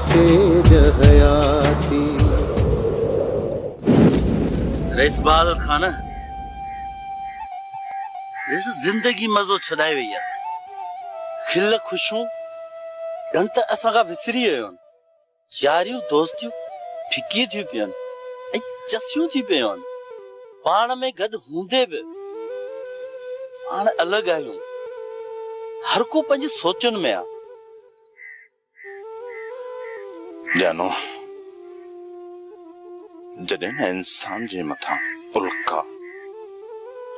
से जहयाती। रईस बहादुर खान रईस जिंदगी मज़ो छॾाए वई आहे। खिल खुशियूं ॼण त असां खां विसरी वियो आहिनि। यारियूं दोस्तियूं फिकी थियूं पियूं आहिनि ऐं चसियूं थी पियूं आहिनि। पाण में गॾु हूंदे बि पाण अलॻि आहियूं। हर को पंहिंजी सोचुनि में आहे। जानो जॾहिं न इंसान जे मथां उल्का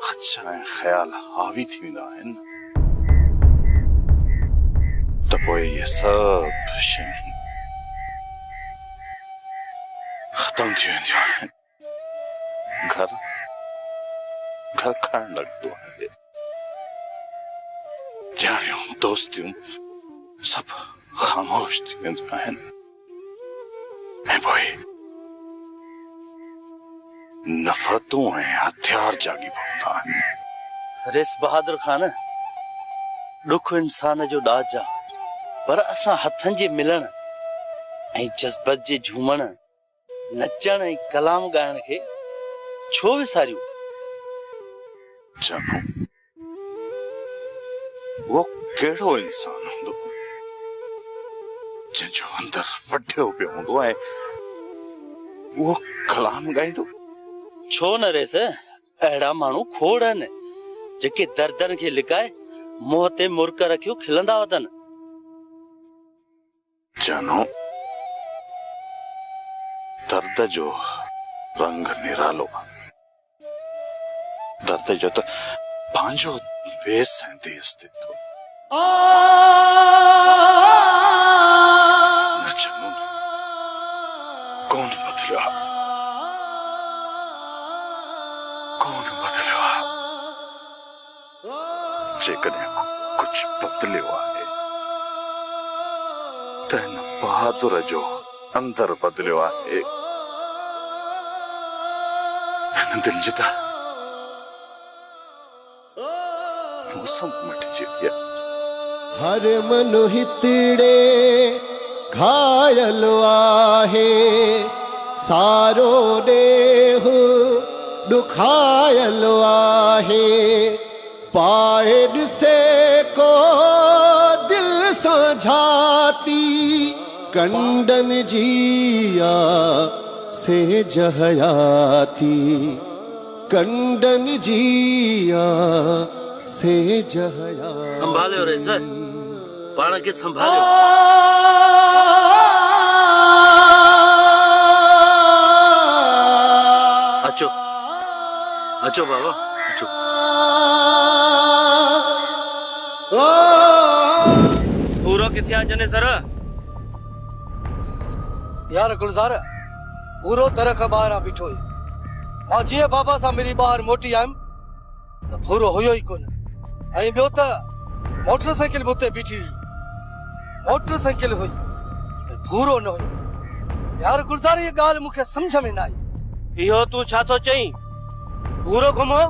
ख़दशा ऐं ख़्याल हावी थी वेंदा आहिनि त पोइ इहे सभु शयूं ख़तम थी वेंदियूं आहिनि। घर खणण लॻंदो आहे। यारियूं दोस्तियूं सभु ख़ामोश थी वेंदियूं आहिनि ऐं पोइ नफ़रतूं ऐं हथियार जागी पवंदा आहिनि। रईस बहादुर खान ॾुख इंसान जो ॾाज आहे, पर असां हथनि जे मिलण ऐं जज़्बत जे झूमण नचण ऐं कलाम ॻाइण खे छो विसारियूं? जानो वो कहिड़ो इंसान हूंदो जंहिंजो अंदर वढियो पियो हूंदो ऐं उहो कलाम ॻाईंदो? छो न रईस, अहिड़ा माण्हू खोड़ आहिनि जेके दर्दनि खे लिकाए मुंहं ते मुर्क रखियो खिलंदा वतन। जानो दर्द जो रंग निरालो आहे। दर्द जो त पंहिंजो वेस ऐं देस ते थो। न जानो कौन बदलियो आहे, कौन बदलियो आहे। जेकॾहिं कुछ बदलियो आहे त हिन बहादुर जो अंदर बदलियो आहे। हिन दिल जी त मौसम मटिजी विया। हर मनु हितड़े घायल आहे, सारो देह दुखायल आहे। पाए ॾिसे को दिल सां झाती, कंडन जिया से जहयाती। कंडन जिया से जहया। संभालियो रईस, पाण खे संभालियो। अचो अचो बाबा अचो। पूरो किथे आहे जने सर? यार गुलज़ार पूरो दर खां ॿाहिरां बीठो हुयो। मां जीअं बाबा सां मिली ॿाहिरि मोटी आयुमि त पूरो हुयो ई कोन। ऐं ॿियो त मोटरसाइकिल बि उते बीठी हुई। मोटरसाइकिल हुई पूरो न हुयो। यार गुलज़ार ये ॻाल्हि मूंखे सम्झ में न आई। इहो तूं छा थो चईं? पूरो घुमो?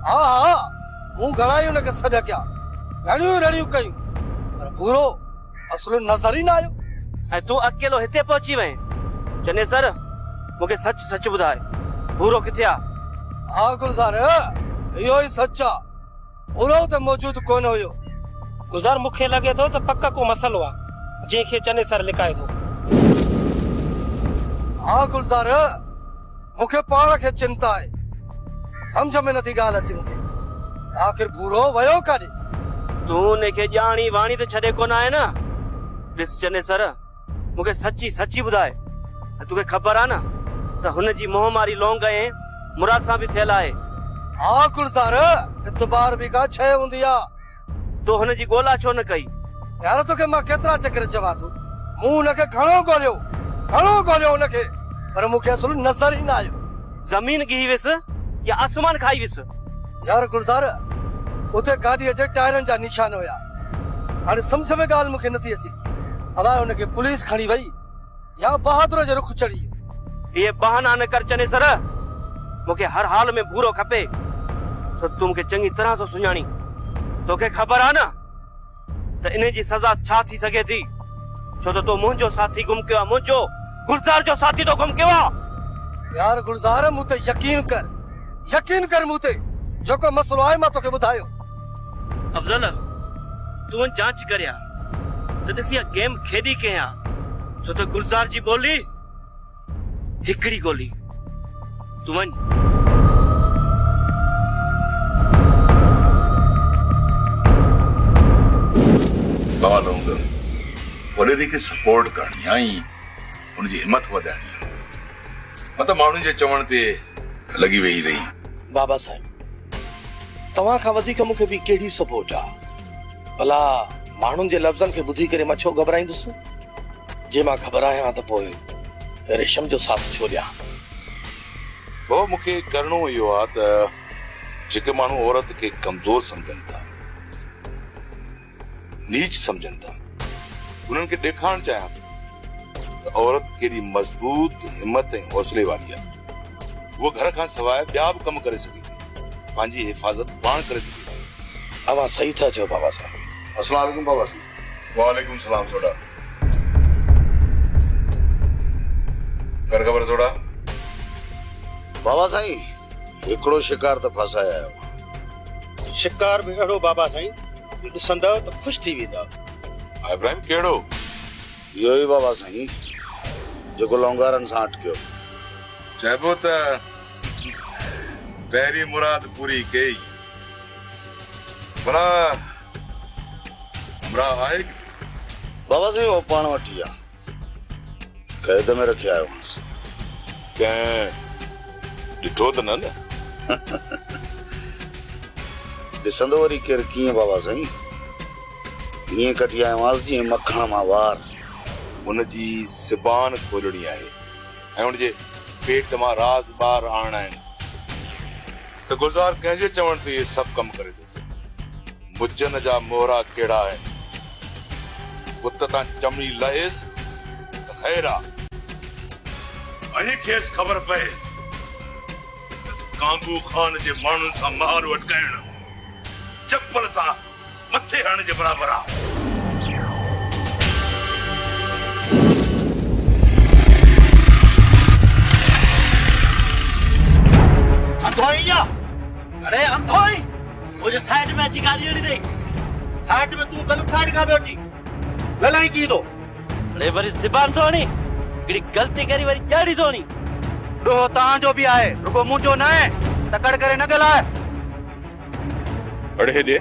हा हा मूं घणा ई हुनखे सॾ कया, घणियूं रड़ियूं कयूं, पर पूरो असुल नज़र ई न आयो। ऐं तूं अकेलो हिते पहुची वएं? चने सर मूंखे सच सच ॿुधाए, पूरो किथे आहे? हा गुलज़ार इहो ई सच आहे। पूरो त मौजूद कोन हुयो। गुलज़ार मूंखे लॻे थो त पक को मसलो आहे जंहिंखे चने सर लिकाए थो। हा गुलज़ार मूंखे पाण खे चिंता आहे। समझ में नथी ॻाल्हि अचे मूंखे। आख़िर पूरो वयो काॾे? तूं उनखे ॼाणी वाणी त छॾे कोन आहे न? ॾिस चने सर मूंखे सची सची ॿुधाए, तोखे ख़बर आहे न त हुनजी मोहमारी लौंग ऐं मुराद सां बि थियल आहे। हा गुलज़ार इतबार बि का शइ हूंदी आहे। तो हुनजी ॻोल्हा छो न कई? यार तोखे मां केतिरा चकर चवां थो, मूं हुनखे घणो ॻोल्हियो हुनखे, पर मूंखे असुल नज़र ई न आयो। ज़मीन गिही वियुसि या आसमान खाई वियुसि? यार गुलज़ार उते गाॾीअ जे टायरनि जा निशान हुया। हाणे सम्झ में ॻाल्हि मूंखे नथी अचे, अलाए हुनखे पुलिस खणी वई या बहादुर जो रुख चढ़ी वियो। ये बहाना न कर चने सर, मूंखे हर हाल में भूरो खपे। तो तू मूंखे चङी तरह सां सुञाणी। तोखे ख़बर आहे न त इन जी सज़ा छा थी सघे थी? छो तो मुंहिंजो साथी गुम कयो आहे, मुंहिंजो गुलज़ार जो साथी तो गुम कयो आहे। यार गुलज़ार मूं ते यकीन कर मूं ते जेको मसलो आहे मां तोखे ॿुधायो। अफजल तू जांच करिया तो ॾिसी गेम खेॾी कया, छो तो गुलज़ार जी बोली हिकड़ी गोली। तू वञ। बाबा लोग वॾेरी खे सपोर्ट करणी आहे, उनजी हिम्मत वधाइणी आहे, मतलब माण्हुनि जे चवण ते लगी वेही रही। बाबा साहब तव्हां खां वधीक मूंखे बि कहिड़ी सपोर्ट आहे। भला माण्हुनि जे लफ़्ज़नि खे ॿुधी करे मां छो घबराईंदुसि? जे मां घबरायां त पोइ रेशम जो साथ छो ॾियां? वो मूंखे करणो इहो आहे त जेके माण्हू औरत खे कमज़ोर सम्झनि था, नीच सम्झनि था, उन्हनि खे ॾेखारणु चाहियां थो त औरत केॾी मज़बूत, हिम्मत ऐं हौसले वारी आहे। वो घर खां सवाइ ॿिया बि कम करे सघे थी, पंहिंजी हिफ़ाज़त पाण करे सघे थी। अवां सही था चओ बाबा साहब। अस्सलाम वालेकुम बाबा साहब। वालेकुम सलाम सोडा। कर ख़बर सोडा? बाबा साईं हिकिड़ो शिकार त फसाया आहियो। शिकार बि अहिड़ो बाबा साईं ॾिसंदव त ख़ुशि थी वेंदा। इब्राहिम कहिड़ो? इहो ई बाबा साईं जेको लौंगारनि सां अटकियो। चइबो त पहिरीं मुराद पूरी कई, भला हमरा आहे बाबा साईं वो पाण वठी आहे, क़ैद में रखिया आयो हुअसि। कंहिं ॾिठो त न? ॾिसंदो वरी केरु कीअं बाबा साईं, ईअं कढी आयो हुअसि जीअं मखण मां वार। उनजी ज़बान खोलणी आहे ऐं उनजे पेट मां राज़ ॿार आणणा आहिनि त गुलज़ार कंहिंजे चवण ते इहे सभु कमु करे थो। मुजन जा मोहरा कहिड़ा आहिनि, बुत तां चमड़ी लहेसि त ख़ैर आहे। अहीं खेसि ख़बर पए त कांगू ख़ान जे माण्हुनि सां महार अटकाइण चप्पल सां मथे हणण जे बराबरि आहे। अरे अंधोई वो जो साइड में अच्छी गाड़ी नहीं देख, साइड में तू गलत साइड का बैठी ललाई की दो। अरे वरी ज़बान धोनी किड़ी गलती करी वरी गाड़ी धोनी। दो तां जो भी आए रुको मुंजो न है तकड़ करे न गलाए। अड़े दे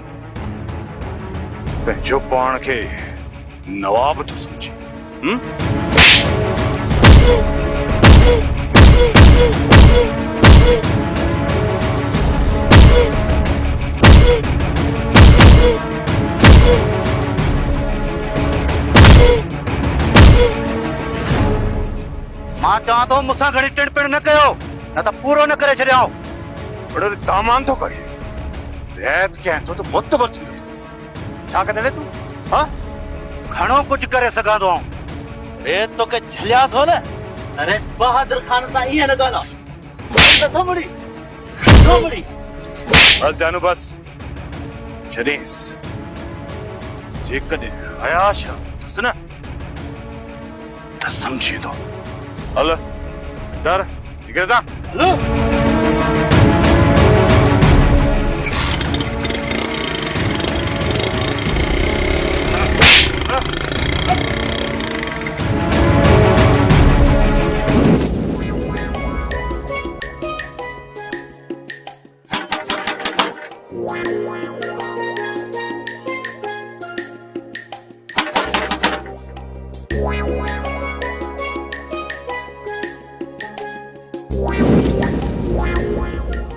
पंहिंजो पाण खे नवाब तो समझे। मां चाह तो मुसा घणी टिण पिण न कयो, न त पूरो न करे छड़ियाओ। बड़ो दामान तो करे रेत के तो मुतबर थी छा कदे तू? हां घणो कुछ करे सगा तो रे तो के झलिया थो न। अरे बहादुर खान सा ये लगा ला थोड़ी बस जानू बस छड़ीस जे कदे आयाश न त समझी तो हल डर निकलता लो।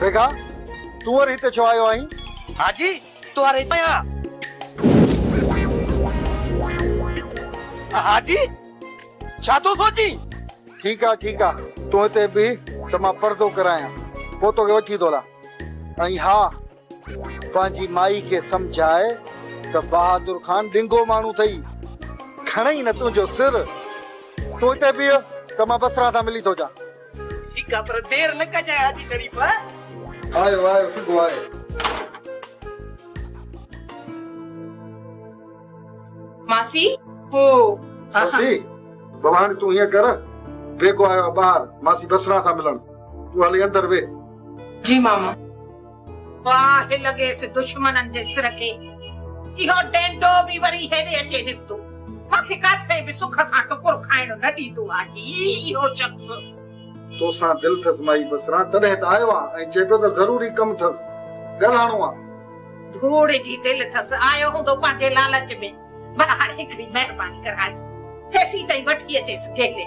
बेगा तू और हिते छो आयो आई? हाजी तू अरे आया हाजी छा तो सोची? ठीक आ तू हिते भी त मां पर्दो कराया पो तो के वठी दोला। ऐं हा पांजी माई के समझाए त बहादुर खान डिंगो मानू थई, खणई न तुझो सिर। तू हिते भी त मां बसरा था मिली तो जा। ठीक है पर देर न कजाए हाजी शरीफ। आयो सुबह आयो। मासी हो ससी बाबा हाणे तूं हीअं कर बेको आयो आहे ॿाहिरि मासी बसरा सां मिलण तूं हली अंदर वे जी मामा वाह लॻेसि दुश्मननि जे सिर खे इहो डेंडो बि वरी हेॾे अचे निकितो मूंखे काथे बि सुख सां टुकुर खाइण न ॾींदो आहे इहो शख़्स तोसां दिलि अथसि माई बसरा तॾहिं त आयो आहे ऐं चए पियो त ज़रूरी कमु अथसि ॻाल्हाइणो आहे धूड़ जी दिलि अथसि आयो हूंदो पंहिंजे लालच में भला हाणे हिकिड़ी महिरबानी कराए हेसी ताईं वठी अचेसि गेले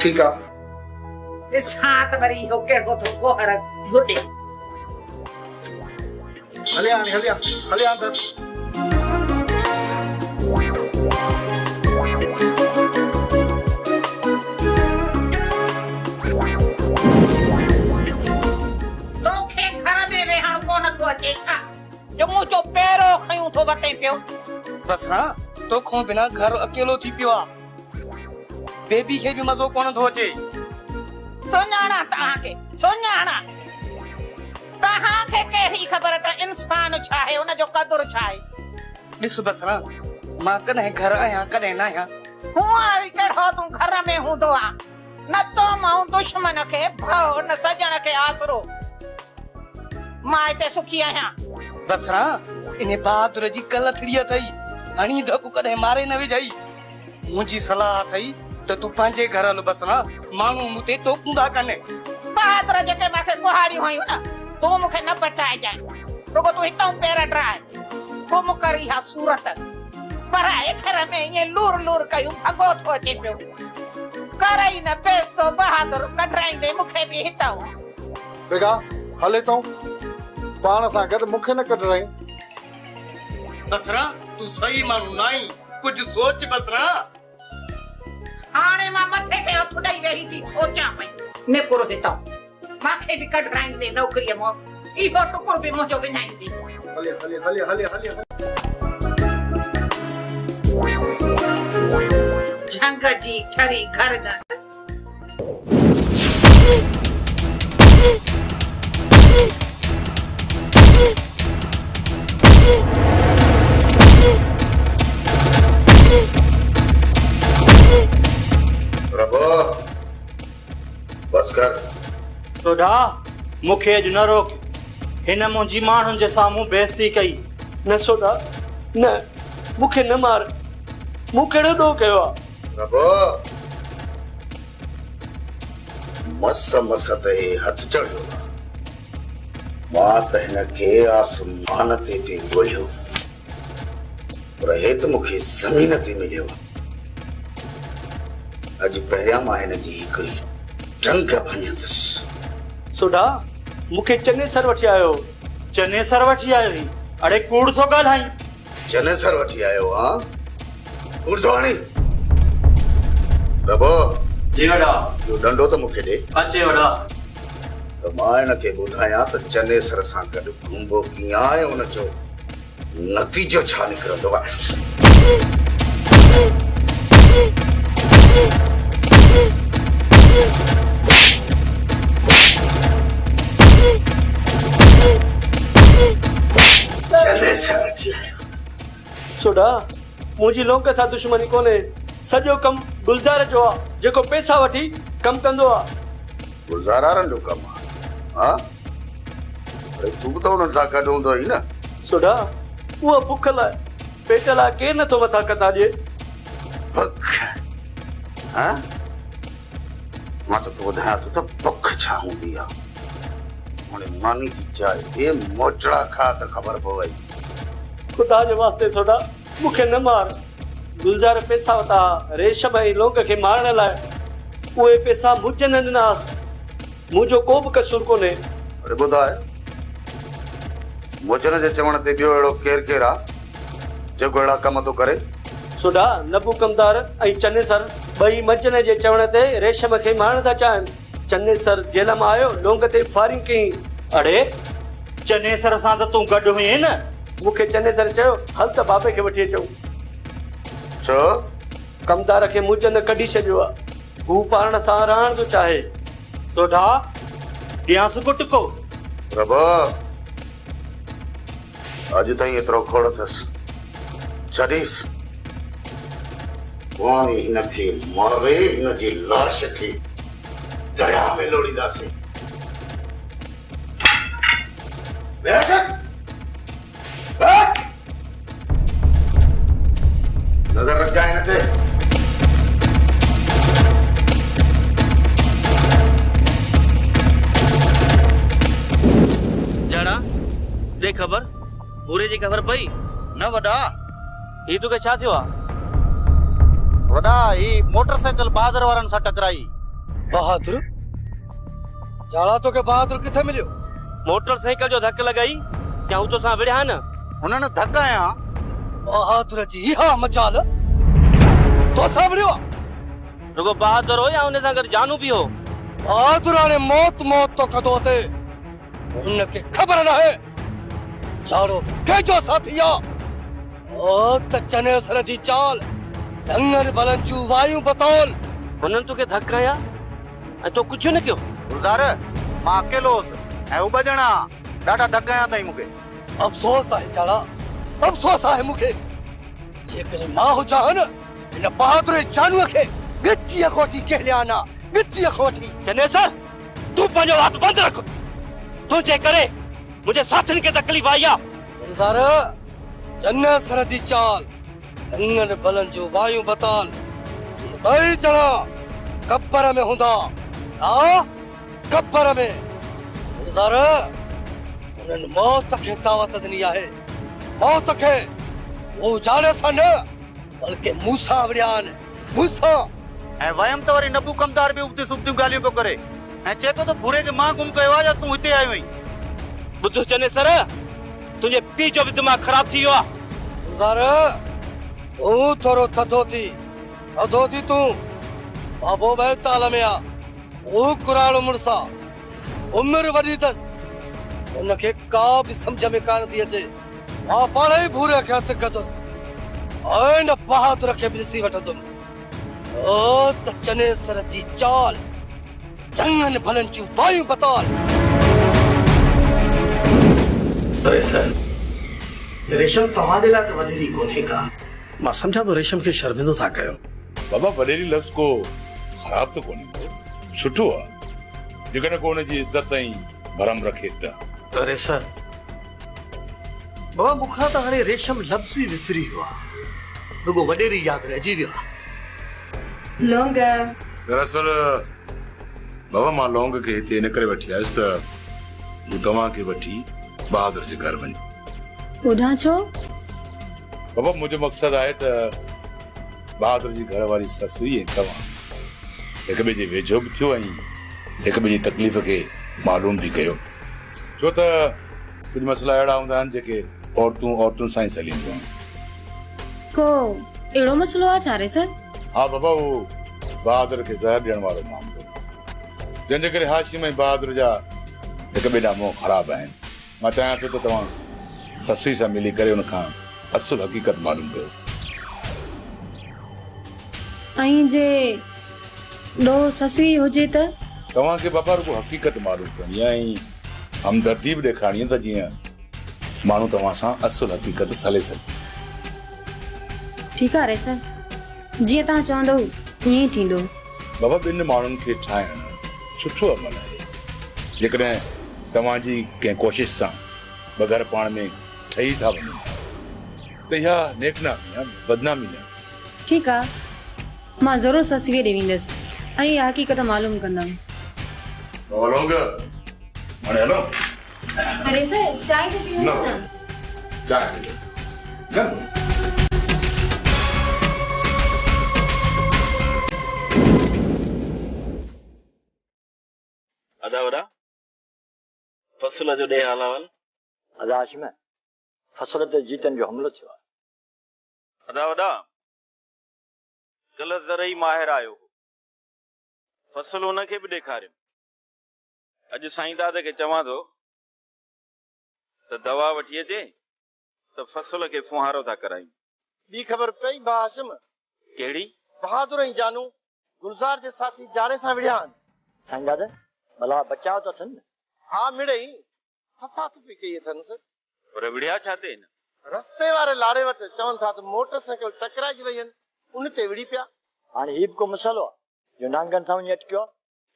ठीकु आहे ॾिसां त वरी इहो कहिड़ो थो गोहर गुॾे हलिया हाणे हलिया अंदर तोखे घर में वेहण कोन थो अचे छा जो मुंहिंजो पैरो खयूं थो वते पियो बस हाँ तोखों बिना घर अकेलो थी पियो आहे बेबी खे बि मज़ो कोन थो अचे सुञाणा तव्हांखे सुञाणा तव्हांखे कहिड़ी ख़बर त इंसान छा आहे उनजो क़दुरु छा आहे ॾिस बसरा मां कॾहिं घर आहियां कॾहिं न आहियां हुआं कहिड़ो तूं घर में हूंदो आहे न तो मां दुश्मन खे भउ न सजण खे आसरो मां हिते सुखी आहियां बसरा इन बहादुर जी कलथड़ी अथई हणी धकु कॾहिं मारे न विझई मुंहिंजी सलाह अथई त तूं पंहिंजे घर हल बसरा माण्हू मूं ते टोकंदा कान्हे बहादुर जेके मूंखे कुहाड़ियूं हुयूं न तूं मूंखे न बचाइजांइ रुगो तूं हितां पेर ड्राए तूं मूंखे इहा सूरत पर घर में ईअं लूर लूर कयूं भॻो थो अचे पियो कर ई न पेस्तो बहादुर कढाईंदे मूंखे बि हितां बेगा हले तूं पाण सां गॾु मूंखे न कढाई बसरा तूं सही माण्हू न आहीं कुझु सोच बसरा हाणे मां मथे खे हथ ॾेई वेही थी सोचां पई निकुर हितां मूंखे बि कढाईंदे नौकरीअ मां इहो टुकुर बि मुंहिंजो विञाईंदी हले झंग जी ठरी घर न प्रभु बस कर सोडा मूंखे अॼु न रोक हिन मुंहिंजी माण्हुनि जे साम्हूं बेइज़ती कई न सोडा न मूंखे न मार मूं कहिड़ो ॾोह कयो आहे प्रभु मस ते हथ चढ़ियो मां त हिनखे आसमान ते पे ॻोल्हियो पर हे त मूंखे ज़मीन ते मिलियो अॼु पहिरियां मां हिन जी हिकिड़ी टंग भञंदुसि सोडा मूंखे चङे सर वठी आयो चने सर वठी आयो ही अड़े कूड़ थो ॻाल्हाई चने सर वठी आयो हा कूड़ थो हणी प्रभु जी वॾा इहो डंडो त मूंखे ॾे अचे वॾा त मां हिनखे ॿुधायां त चने सर सां गॾु घुमबो कीअं आहे हुनजो नतीजो छा निकिरंदो आहे चने सर वठी आयो सोडा मुंहिंजी लोक सां दुश्मनी कोन्हे सॼो कमु गुलज़ार जो आहे जेको पैसा वठी कमु कंदो आहे गुलज़ार वारनि जो कमु आहे हा अरे तूं त हुननि सां गॾु हूंदो ई न सोडा उहा बुख लाइ पेट लाइ केरु नथो मथां कथा ॾिए बुख हा मां तोखे ॿुधायां थो त बुख छा हूंदी आहे हाणे मानी जी चांहि ते मोचड़ा खा त ख़बर पवई ख़ुदा जे वास्ते सोडा मूंखे न मार गुलज़ार पैसा वता रेशम ऐं लोक खे मारण लाइ उहे पैसा मुंहिंजे न ॾिनासि मुंहिंजो को बि कसूर कोन्हे अरे ॿुधाए मोचन जे चवण ते ॿियो अहिड़ो केरु आहे जेको अहिड़ा कम थो करे सोडा नबू कमदार ऐं चने सर ॿई मजन जे चवण ते रेशम खे मारण था चाहिनि चने सर जेल मां आयो लोंग ते फायरिंग कई अड़े चने सर सां त तूं गॾु हुई न मूंखे चने सर चयो हल त बाबे खे वठी अचूं छो कमदार खे मुंहिंजो कढी छॾियो आहे हू पाण सां रहण थो चाहे सोडा ॾियांसि कुटको प्रभु अॼु ताईं एतिरो खोड़ अथसि छॾीसि वाणी हिनखे मारे हिनजी लाश खे दरिया में लोड़ींदासीं। बैठ बैठ नजर रख जाए हिन ते। जड़ा दे खबर पूरे जी खबर पई न वॾा ही तो के छा थियो आ? वॾा ही मोटरसाइकिल बहादुर वारनि सां टकराई। बहादुर जाला तो के बहादुर किथे मिलियो? मोटरसाइकिल जो धक लगाई क्या हूं तो सा विड़िया न हुननि धक हयां। बहादुर जी हा मजाल तो सा विड़ियो रुगो बहादुर हो या उन सां गॾु जानू भी हो? बहादुर हाणे मौत मौत तो कदो अथे उनके खबर न है चाड़ो केजो साथी आ ओ त चनेसर जी चाल जंगल बलंजू वायु बतौल हुननि तोखे धक हया ऐं तो कुझु न कयो? गुलज़ार मां अकेलो हुउसि ऐं हू ॿ ॼणा ॾाढा धक हयां अथई मूंखे। अफ़सोस आहे चाड़ा अफ़सोस आहे मूंखे जेकॾहिं मां हुजां न हिन बहादुर जानूअ खे ॻची अखोटी कहलिया ना ॻची अखोटी। चनेसर तू पंहिंजो हथ बंदि रख तुंहिंजे करे मुंहिंजे साथियुनि खे तकलीफ़ आई आहे। गुलज़ार चनेसर जी चाल जंगल बलंजू वायु बताल ॿई ॼणा कब्र में हूंदा हा कब्र में। गुलज़ार उन्हनि मौत खे दावत ॾिनी आहे मौत खे वो जाने सा न बल्कि मूसा विड़िया आहिनि मूसा। ऐं वयमि त वरी नबू कमदार बि उबती सुबतियूं ॻाल्हियूं पियो करे ऐं चए पियो त भूरे खे मां गुम कयो आहे या तूं हिते आयो आहीं। ॿुध चनेसर तुंहिंजे पीउ जो बि दिमाग़ ख़राब थी वियो आहे। गुलज़ार तूं थोरो थधो थी तूं बाबो बैताल में आ वो कुराड़ो मुड़सा उम्र वॾी अथसि उनखे का बि सम्झ में कान थी अचे। मां पाण ई भूरे खे हथु कंदुसि ऐं न बहादुर खे बि ॾिसी वठंदुमि। ओ त चनेसर जी चाल जंगन भलंजू वायु बताल। अरे सर रेशम तव्हांजे लाइ त वॾेरी कोन्हे का मां सम्झां थो रेशम खे शर्मिंदो था कयो। बाबा वॾेरी लफ़्ज़ को ख़राब तो कोन्हे सुठो आहे जेकॾहिं को हुनजी इज़त ऐं भरम रखे त। अरे सर बाबा मूंखां त हाणे रेशम लफ़्ज़ ई विसरी वियो आहे रुगो वॾेरी यादि रहिजी वियो आहे। लौंग दरअसल बाबा मां लौंग खे हिते इन करे वठी आयुसि त हू तव्हांखे वठी बहादुर जे घर वञे। ओॾां छो? बाबा मुंहिंजो मक़सदु आहे त बहादुर जी घर वारी ससु ऐं तव्हां हिक ॿिए जे वेझो बि थियो ऐं हिक ॿिए जी तकलीफ़ खे मालूम बि कयो छो त कुझु मसइला अहिड़ा हूंदा आहिनि जेके औरतूं सां ई सलींदियूं आहिनि। को अहिड़ो मसइलो आहे छा रे सर? हा बाबा उहो बहादुर खे ज़हर ॾियण वारो मामलो जंहिंजे करे हाशिम ऐं बहादुर जा हिक ॿिए ॾांहुं मुंहुं ख़राब आहिनि। मां चाहियां थो त तव्हां ससुई सां मिली करे हुन खां असुल हक़ीक़त मालूम कयो। ऐं जे ॾो ससुई हुजे त तव्हांखे बाबा रुगो हक़ीक़त मालूम करणी आहे ऐं हमदर्दी बि ॾेखारणी आहे त जीअं माण्हू तव्हां सां असुल हक़ीक़त सले सघे। ठीकु आहे रे सर जीअं तव्हां चवंदो ईअं ई थींदो। बाबा ॿिनि माण्हुनि खे ठाहिण सुठो अमल आहे जेकॾहिं तव्हांजी कंहिं कोशिश सां ॿ घर पाण में ठही था वञनि त इहा नेकनामी आहे बदनामी न। ठीकु आहे मां ज़रूरु ससुवीअ ॾे वेंदसि ऐं इहा हक़ीक़त मालूम कंदमि। हाणे हलो अरे सर चांहि त पीओ न। अदा वॾा फसल जो ॾे हालावल। अदा हाशिम फसल ते जीतन जो हमलो थियो आहे। अदा वॾा कल्ह ज़रई माहिर आयो फसल हुनखे बि ॾेखारियो। अॼु साईं दादे खे चवां थो त दवा वठी अचे त फसल खे फुहारो था करायूं। ॿी ख़बर पई भा हाशिम? कहिड़ी? बहादुर ऐं जानू गुलज़ार जे साथी जाड़े सां विड़िया आहिनि। साईं दादा भला बचाव त थियनि? हा मिड़ई थफा थफी कई अथनि सर। पर विड़िया छा ते? रस्ते वारे लाड़े वटि चवनि था त मोटरसाइकिल टकराइजी वई आहिनि उन ते विड़ी पिया। हाणे हीउ बि को मसालो आहे जो नांगनि सां वञी अटकियो आहे।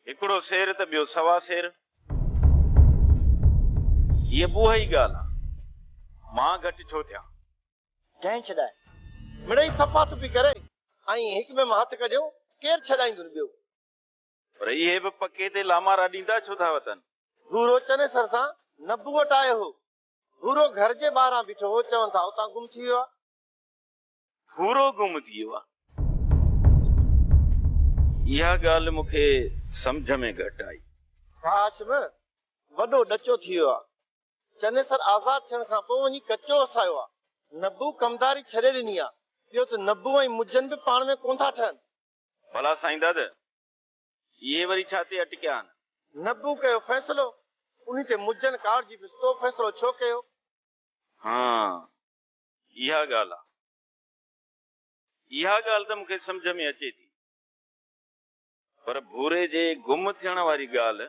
हिकिड़ो शेर त ॿियो सवा शेर। ये बुआ ही ॻाल्हि आहे। मां घटि छो थियां? कंहिं छॾाए? मिड़ई थपा थुपी करे ऐं हिक में मां हथ कढियो, केरु छॾाईंदुनि ॿियो? पर इहे बि पके ते लामारा ॾींदा छो था वतन? भूरो चने सर सां नब्बू वटि आयो हो। भूरो घर जे ॿाहिरां बीठो हो, चवनि था उतां गुम थी वियो आहे। पूरो गुम थी वियो आहे? इहा ॻाल्हि मूंखे सम्झ में घटि आई। काश में वॾो ॾचो थी वियो आहे। चने सर आज़ाद थियण खां पोइ वञी कचो वसायो आहे। नब्बू कमदारी छॾे ॾिनी आहे। ॿियो त नब्बू ऐं मुजन बि पाण में कोन था ठहनि। भला साईं दादा, इहे वरी छा ते अटकिया आहिनि? नब्बू कयो फ़ैसिलो, उन ते मुजन कार जी तो फ़ैसिलो छो कयो? हाँ, इहा ॻाल्हि आहे। इहा ॻाल्हि त मूंखे सम्झ में अचे थी, पर भूरे जे गुम थियण वारी ॻाल्हि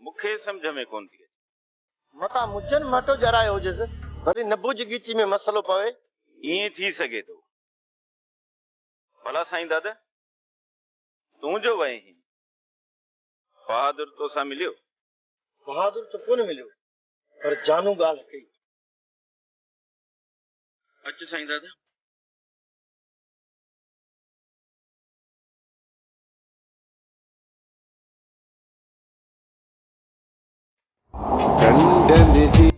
मूंखे सम्झ में कोन थी अचे। मता मुजन मटो जरायो हुजेसि, वरी नब्बू जी ॻीची में मसलो पवे। ईअं थी सघे थो। भला साईं दादा, तूं जो वहीं बहादुर तोसां मिलियो? बहादुर तो कोन मिलियो, पर जानू ॻाल्हि कई। अच साईं दादा। कंडन जी